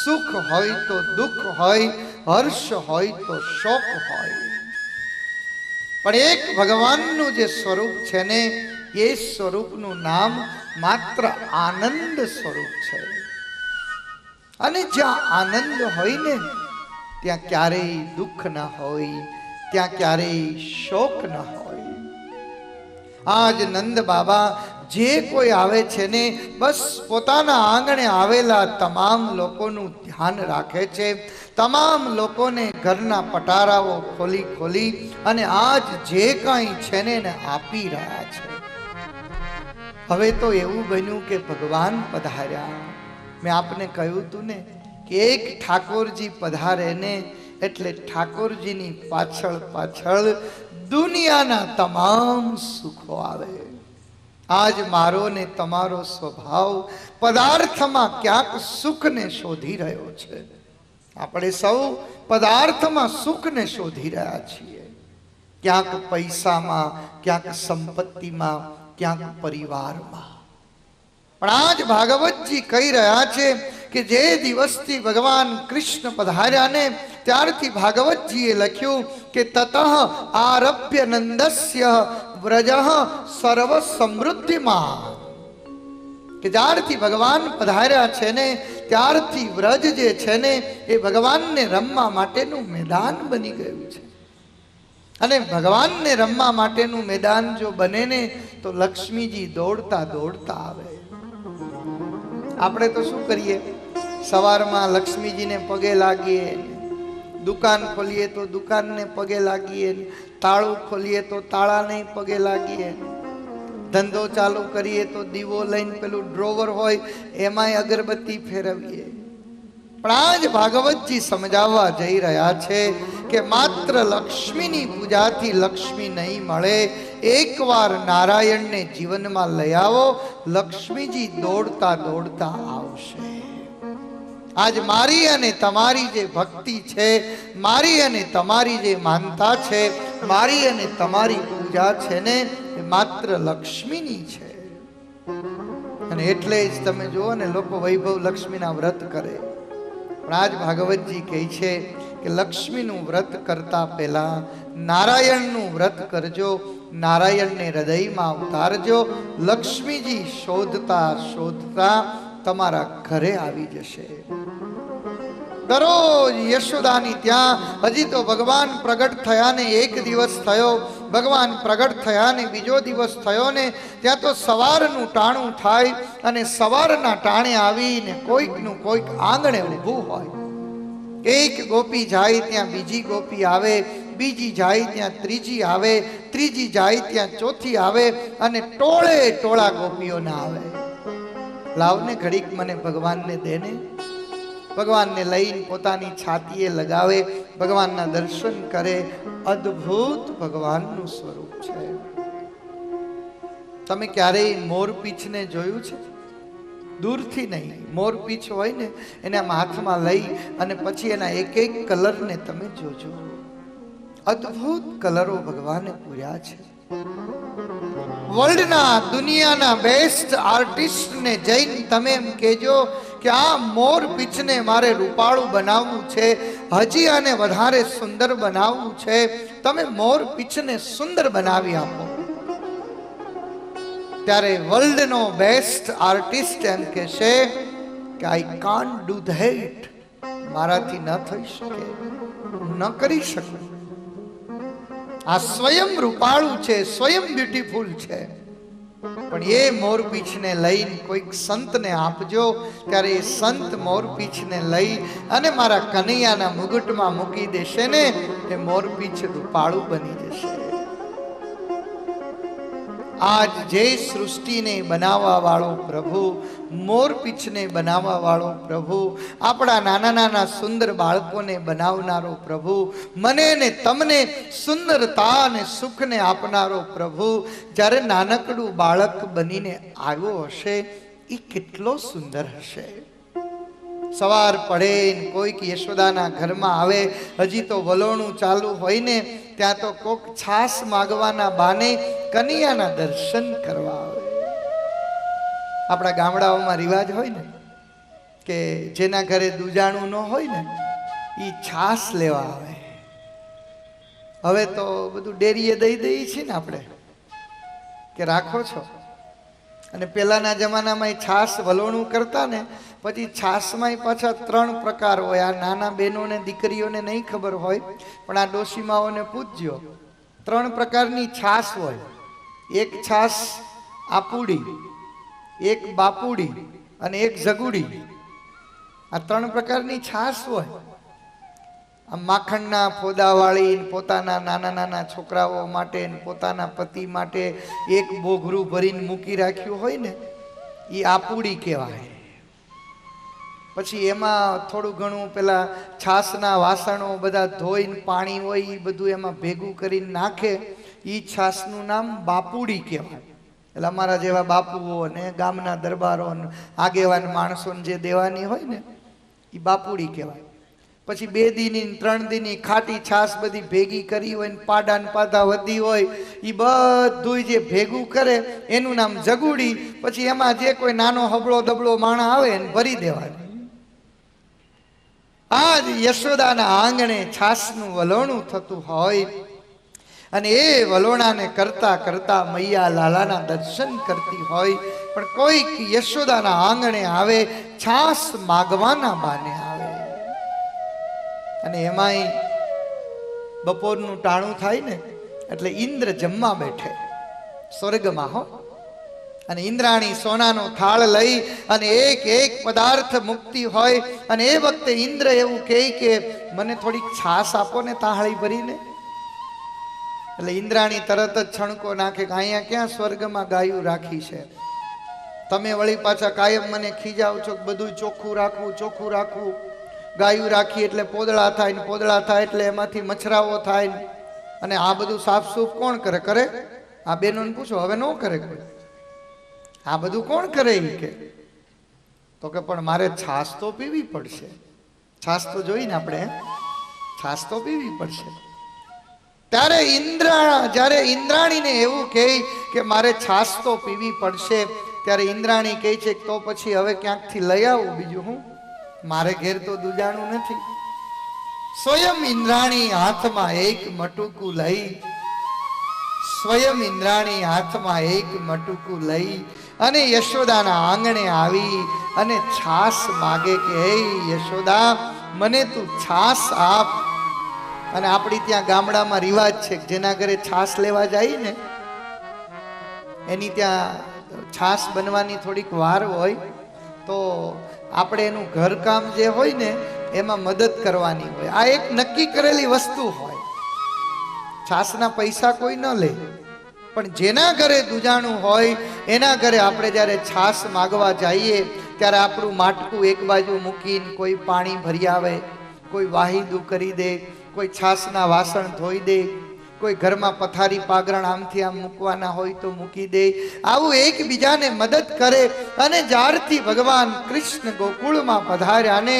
સુખ હોય તો દુઃખ હોય, હર્ષ હોય તો શોક હોય, પણ એક ભગવાનનું જે સ્વરૂપ છે ને એ સ્વરૂપનું નામ માત્ર આનંદ સ્વરૂપ છે. અને જ્યાં આનંદ હોય ને ત્યાં ક્યારેય દુઃખ ના હોય, ત્યાં ક્યારેય શોક ના હોય. આજ નંદ બાબા જે કોઈ આવે છે ને બસ પોતાના આંગણે આવેલા તમામ લોકોનું ધ્યાન રાખે છે. તમામ લોકોને ઘરના પટારાઓ ખોલી ખોલી અને આજ જે કાંઈ છે ને એને આપી રહ્યા છે. હવે તો એવું બન્યું કે ભગવાન પધાર્યા. મેં આપને કહ્યું હતું ને કે એક ઠાકોરજી પધારે ને એટલે ઠાકોરજીની પાછળ પાછળ દુનિયાના તમામ સુખો આવે. આજ મારો ને તમારો સ્વભાવ પદાર્થમાં ક્યાંક સુખને શોધી રહ્યો છે. આપણે સૌ પદાર્થમાં સુખને શોધી રહ્યા છીએ. ક્યાંક પૈસામાં, ક્યાંક સંપત્તિમાં, ક્યાંક પરિવારમાં. પણ આજ ભાગવતજી કહી રહ્યા છે કે જે દિવસથી ભગવાન કૃષ્ણ પધાર્યા ને ત્યારથી ભાગવતજીએ લખ્યું કે તતઃ આરભ્ય નંદસ્ય વ્રજ સર્વ સમૃદ્ધિમાં, કે જ્યારથી ભગવાન પધાર્યા છે ને ત્યારથી વ્રજ જે છે ને એ ભગવાનને રમવા માટેનું મેદાન બની ગયું છે. અને ભગવાનને રમવા માટેનું મેદાન જો બને ને તો લક્ષ્મીજી દોડતા દોડતા આવે. આપણે તો શું કરીએ, સવારમાં લક્ષ્મીજીને પગે લાગીએ, દુકાન ખોલીએ તો દુકાનને પગે લાગીએ, તાળું ખોલીએ તો તાળાને પગે લાગીએ, ધંધો ચાલુ કરીએ તો દીવો લઈને પેલું ડ્રોવર હોય એમાંય અગરબત્તી ફેરવીએ. પણ આજ ભાગવતજી સમજાવવા જઈ રહ્યા છે કે માત્ર લક્ષ્મીની પૂજાથી લક્ષ્મી નહીં મળે. એકવાર નારાયણને જીવનમાં લઈ આવો, લક્ષ્મીજી દોડતા દોડતા આવશે. આજ મારી અને તમારી જે ભક્તિ છે, મારી અને તમારી જે માનતા છે, મારી અને તમારી પૂજા છે ને એ માત્ર લક્ષ્મીની છે. અને એટલે જ તમે જુઓ ને લોકો વૈભવ લક્ષ્મીના વ્રત કરે. પણ આજ ભાગવતજી કહે છે કે લક્ષ્મીનું વ્રત કરતા પહેલા નારાયણનું વ્રત કરજો, નારાયણને હૃદયમાં ઉતારજો. લક્ષ્મીજી શોધતા શોધતા તમારા ઘરે આવી જશે. દરરોજ યશોદાની ત્યાં હજી તો ભગવાન પ્રગટ થયા ને એક દિવસ થયો, ભગવાન પ્રગટ થયા ને બીજો દિવસ થયો ને ત્યાં તો સવારનું ટાણું થાય અને સવારના ટાણે આવીને કોઈકનું કોઈક આંગણે ઊભું હોય. એક ગોપી જાય ત્યાં બીજી ગોપી આવે, બીજી જાય ત્યાં ત્રીજી આવે, ત્રીજી જાય ત્યાં ચોથી આવે અને ટોળે ટોળા ગોપીઓને આવે. લાવને ઘડીક મને ભગવાનને દેને. ભગવાનને લઈને પોતાની છાતીએ લગાવે, ભગવાનના દર્શન કરે. અદ્ભુત ભગવાનનું સ્વરૂપ છે. તમે ક્યારેય મોરપીંછને જોયું છે? દૂરથી નહીં, મોરપીંછ હોય ને એને આમ હાથમાં લઈ અને પછી એના એક એક કલરને તમે જોજો. અદ્ભુત કલરો ભગવાને પૂર્યા છે. વર્લ્ડના દુનિયાના બેસ્ટ આર્ટિસ્ટને જઈને તમે એમ કહેજો કે આ મોરપીંછને મારે રૂપાળું બનાવવું છે, હજી આને વધારે સુંદર બનાવવું છે, તમે મોરપીંછને સુંદર બનાવી આપો. ત્યારે વર્લ્ડનો બેસ્ટ આર્ટિસ્ટ એમ કહેશે કે આઈ કાન્ટ ડુ ધેટ, મારાથી ન થઈ શકે, ન કરી શકું. આ સ્વયં રૂપાળું છે, સ્વયં બ્યુટીફુલ છે. પણ એ મોરપીંછને લઈને કોઈક સંતને આપજો, ત્યારે એ સંત મોરપીંછને લઈ અને મારા કનૈયાના મુગટમાં મૂકી દેશે ને એ મોરપીંછ રૂપાળું બની જશે. આજ જે સૃષ્ટિને બનાવવા વાળો પ્રભુ, મોરપીંછને બનાવવા વાળો પ્રભુ, આપણા નાના નાના સુંદર બાળકોને બનાવનારો પ્રભુ, મને ને તમને સુંદરતા અને સુખને આપનારો પ્રભુ જ્યારે નાનકડું બાળક બનીને આવ્યો હશે એ કેટલો સુંદર હશે. સવાર પડે કોઈક યશોદાના ઘરમાં આવે, હજી તો વલોણું ચાલુ હોય ને ત્યાં તો કોક છાસ માગવાના બાને કનૈયાના દર્શન કરવા આવે. આપણા ગામડાઓમાં રિવાજ હોય ને કે જેના ઘરે દૂજાણું ન હોય ને એ છાશ લેવા આવે. હવે તો બધું ડેરીએ દઈ દઈએ છીએ ને આપણે કે રાખો છો. અને પહેલાના જમાનામાં છાશ વલોણું કરતા ને પછી છાશમાં પાછા 3 પ્રકાર હોય. આ નાના બહેનોને દીકરીઓને નહીં ખબર હોય પણ આ ડોશીમાઓને પૂછજો. 3 પ્રકારની છાશ હોય. એક છાશ આપુડી, એક બાપુડી અને એક જગુડી. આ 3 પ્રકારની છાશ હોય. આ માખણના ફોદાવાળી પોતાના નાના નાના છોકરાઓ માટે પોતાના પતિ માટે એક બોઘરું ભરીને મૂકી રાખ્યું હોય ને એ આપુડી કહેવાય. પછી એમાં થોડું ઘણું પેલા છાશના વાસણો બધા ધોઈને પાણી હોય એ બધું એમાં ભેગું કરીને નાખે. એ છાશનું નામ બાપુડી કહેવાય. એટલે અમારા જેવા બાપુઓ ને ગામના દરબારો આગેવાન માણસોને જે દેવાની હોય ને એ બાપુડી કહેવાય. પછી 2 દીની 3 દીની ખાટી છાશ બધી ભેગી કરી હોય ને પાડા ને પાધા વધી હોય એ બધું જે ભેગું કરે એનું નામ જગુડી. પછી એમાં જે કોઈ નાનો હબળો દબળો માણા આવે એને ભરી દેવાનું. આજ યશોદાના આંગણે છાશનું વલોણું થતું હોય અને એ વલોણાને કરતા કરતા મૈયા લાલાના દર્શન કરતી હોય. પણ કોઈક યશોદાના આંગણે આવે છાશ માગવાના બાને આવે. અને એમાંય બપોરનું ટાણું થાય ને એટલે ઇન્દ્ર જમવા બેઠે સ્વર્ગમાં હો. અને ઇન્દ્રાણી સોનાનો થાળ લઈ અને એક એક પદાર્થ મૂકતી હોય. અને એ વખતે ઇન્દ્ર એવું કહે કે મને થોડીક છાશ આપો ને તાહળી ભરીને. એટલે ઇન્દ્રાણી તરત જ છણકો નાખે કે અહીંયા ક્યાં સ્વર્ગમાં ગાયું રાખી છે. તમે વળી પાછા કાયમ મને ખીજાવ છો કે બધું ચોખ્ખું રાખવું ચોખ્ખું રાખવું. ગાયું રાખી એટલે પોદળા થાય ને પોદળા થાય એટલે એમાંથી મચ્છરાઓ થાય ને. અને આ બધું સાફ સૂફ કોણ કરે? કરે આ બહેનોને પૂછો, હવે ન કરે કોઈ. આ બધું કોણ કરે એ કે? તો કે પણ મારે છાશ તો પીવી પડશે. છાશ તો જોઈને આપણે છાશ તો પીવી પડશે. ત્યારે જ્યારે ઇન્દ્રાણીને એવું કહે કે મારે છાશ તો પીવી પડશે ત્યારે ઇન્દ્રાણી કહે છે તો પછી હવે ક્યાંકથી લઈ આવું. બીજું હું, મારે ઘેર તો દૂજાણું નથી. સ્વયં ઇન્દ્રાણી હાથમાં એક મટુકું લઈ સ્વયં ઇન્દ્રાણી હાથમાં એક મટુકું લઈ અને યશોદાના આંગણે આવી અને છાશ માગે કે હે યશોદા મને તું છાશ આપ. અને આપણી ત્યાં ગામડામાં રિવાજ છે કે જેના ઘરે છાશ લેવા જાય ને એની ત્યાં છાશ બનવાની થોડીક વાર હોય તો આપણે એનું ઘરકામ જે હોય ને એમાં મદદ કરવાની હોય. આ એક નક્કી કરેલી વસ્તુ હોય. છાશના પૈસા કોઈ ન લે પણ જેના ઘરે દૂજાણું હોય એના ઘરે આપણે જ્યારે છાશ માગવા જઈએ ત્યારે આપણું માટકું એક બાજુ મૂકીને કોઈ પાણી ભરી આવે, કોઈ વાહિદું કરી દે, કોઈ છાશના વાસણ ધોઈ દે, કોઈ ઘરમાં પથારી પાગરણ આમથી આમ મૂકવાના હોય તો મૂકી દે. આવું એકબીજાને મદદ કરે. અને જ્યારથી ભગવાન કૃષ્ણ ગોકુળમાં પધાર્યા ને